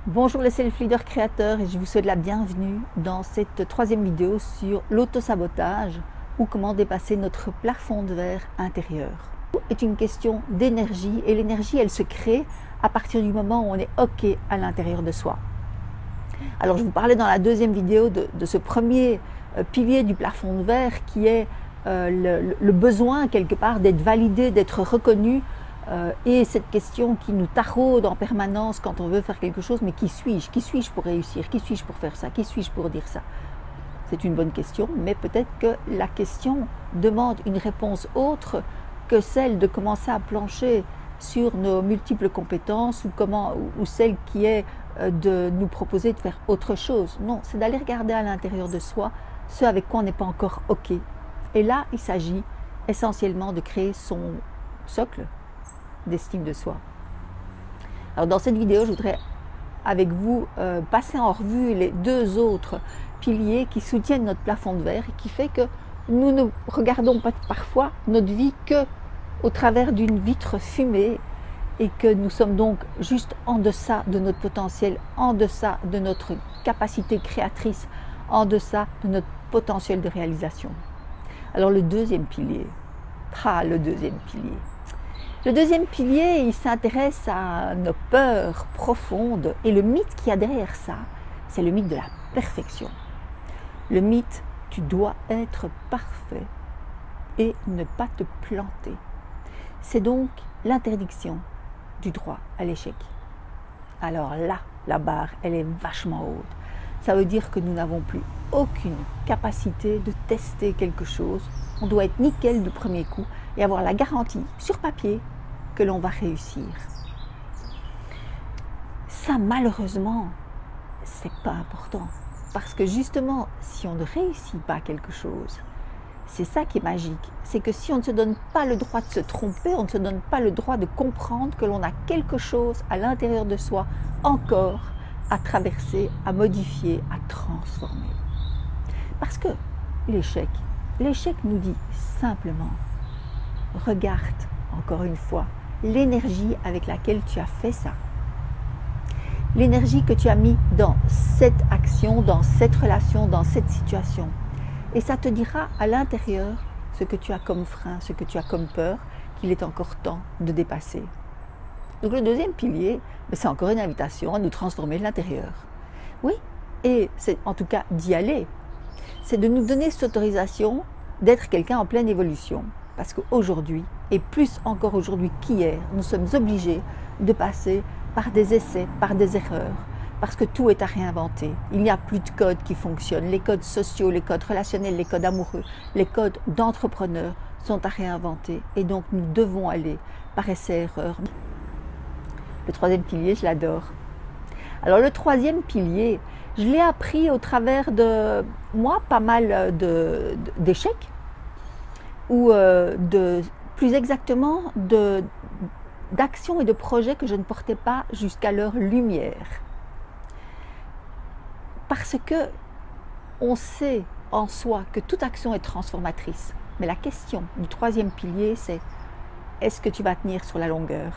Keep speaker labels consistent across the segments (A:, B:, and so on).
A: Bonjour les self-leaders créateurs et je vous souhaite la bienvenue dans cette troisième vidéo sur l'autosabotage ou comment dépasser notre plafond de verre intérieur. C'est une question d'énergie et l'énergie elle se crée à partir du moment où on est OK à l'intérieur de soi. Alors je vous parlais dans la deuxième vidéo de ce premier pilier du plafond de verre qui est le besoin quelque part d'être validé, d'être reconnu. Et cette question qui nous taraude en permanence quand on veut faire quelque chose, mais qui suis-je? Qui suis-je pour réussir? Qui suis-je pour faire ça? Qui suis-je pour dire ça? C'est une bonne question, mais peut-être que la question demande une réponse autre que celle de commencer à plancher sur nos multiples compétences ou celle qui est de nous proposer de faire autre chose. Non, c'est d'aller regarder à l'intérieur de soi ce avec quoi on n'est pas encore OK. Et là, il s'agit essentiellement de créer son socle d'estime de soi. Alors dans cette vidéo, je voudrais avec vous passer en revue les deux autres piliers qui soutiennent notre plafond de verre et qui fait que nous ne regardons pas parfois notre vie que au travers d'une vitre fumée et que nous sommes donc juste en deçà de notre potentiel, en deçà de notre capacité créatrice, en deçà de notre potentiel de réalisation. Alors le deuxième pilier, le deuxième pilier, il s'intéresse à nos peurs profondes et le mythe qu'il y a derrière ça, c'est le mythe de la perfection. Le mythe, tu dois être parfait et ne pas te planter. C'est donc l'interdiction du droit à l'échec. Alors là, la barre, elle est vachement haute. Ça veut dire que nous n'avons plus aucune capacité de tester quelque chose. On doit être nickel du premier coup et avoir la garantie sur papier que l'on va réussir. Ça, malheureusement, c'est pas important. Parce que justement, si on ne réussit pas quelque chose, c'est ça qui est magique. C'est que si on ne se donne pas le droit de se tromper, on ne se donne pas le droit de comprendre que l'on a quelque chose à l'intérieur de soi encore à traverser, à modifier, à transformer. Parce que l'échec nous dit simplement, regarde encore une fois l'énergie avec laquelle tu as fait ça. L'énergie que tu as mis dans cette action, dans cette relation, dans cette situation. Et ça te dira à l'intérieur ce que tu as comme frein, ce que tu as comme peur, qu'il est encore temps de dépasser. Donc le deuxième pilier, c'est encore une invitation à nous transformer de l'intérieur. Oui, et c'est en tout cas d'y aller. C'est de nous donner cette autorisation d'être quelqu'un en pleine évolution. Parce qu'aujourd'hui, et plus encore aujourd'hui qu'hier, nous sommes obligés de passer par des essais, par des erreurs, parce que tout est à réinventer. Il n'y a plus de codes qui fonctionnent. Les codes sociaux, les codes relationnels, les codes amoureux, les codes d'entrepreneurs sont à réinventer. Et donc nous devons aller par essais-erreurs. Le troisième pilier, je l'adore. Alors le troisième pilier, je l'ai appris au travers de moi pas mal d'échecs ou plus exactement d'actions et de projets que je ne portais pas jusqu'à leur lumière. Parce que on sait en soi que toute action est transformatrice. Mais la question du troisième pilier, c'est est-ce que tu vas tenir sur la longueur?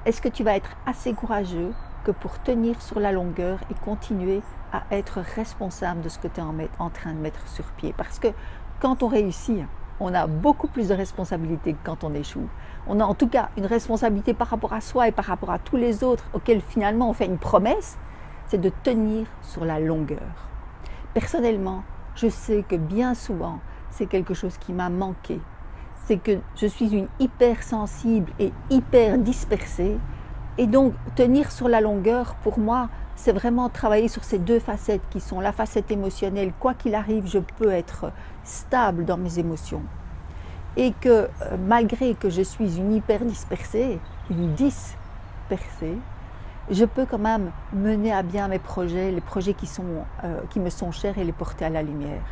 A: Est-ce que tu vas être assez courageux que pour tenir sur la longueur et continuer à être responsable de ce que tu es en train de mettre sur pied? Parce que quand on réussit, on a beaucoup plus de responsabilités que quand on échoue. On a en tout cas une responsabilité par rapport à soi et par rapport à tous les autres auxquels finalement on fait une promesse, c'est de tenir sur la longueur. Personnellement, je sais que bien souvent, c'est quelque chose qui m'a manqué. C'est que je suis une hypersensible et hyper dispersée. Et donc, tenir sur la longueur, pour moi, c'est vraiment travailler sur ces deux facettes qui sont la facette émotionnelle. Quoi qu'il arrive, je peux être stable dans mes émotions. Et que malgré que je suis une hyper dispersée, je peux quand même mener à bien mes projets, les projets qui me sont chers et les porter à la lumière.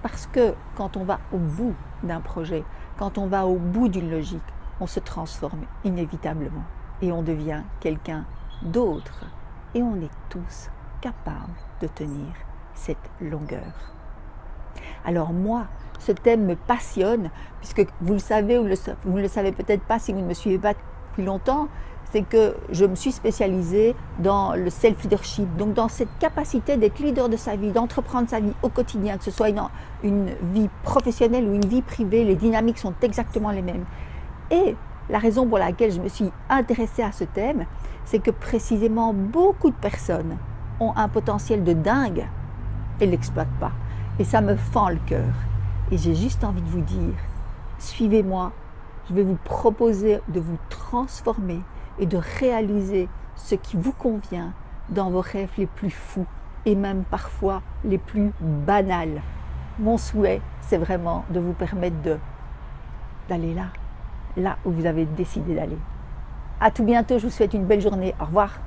A: Parce que quand on va au bout d'un projet, quand on va au bout d'une logique, on se transforme inévitablement et on devient quelqu'un d'autre. Et on est tous capables de tenir cette longueur. Alors moi, ce thème me passionne, puisque vous le savez ou vous ne le savez peut-être pas si vous ne me suivez pas depuis longtemps, c'est que je me suis spécialisée dans le self-leadership, donc dans cette capacité d'être leader de sa vie, d'entreprendre sa vie au quotidien, que ce soit une vie professionnelle ou une vie privée, les dynamiques sont exactement les mêmes. Et la raison pour laquelle je me suis intéressée à ce thème, c'est que précisément beaucoup de personnes ont un potentiel de dingue et ne l'exploitent pas. Et ça me fend le cœur. Et j'ai juste envie de vous dire, suivez-moi, je vais vous proposer de vous transformer et de réaliser ce qui vous convient dans vos rêves les plus fous et même parfois les plus banals. Mon souhait, c'est vraiment de vous permettre d'aller là où vous avez décidé d'aller. À tout bientôt, je vous souhaite une belle journée. Au revoir.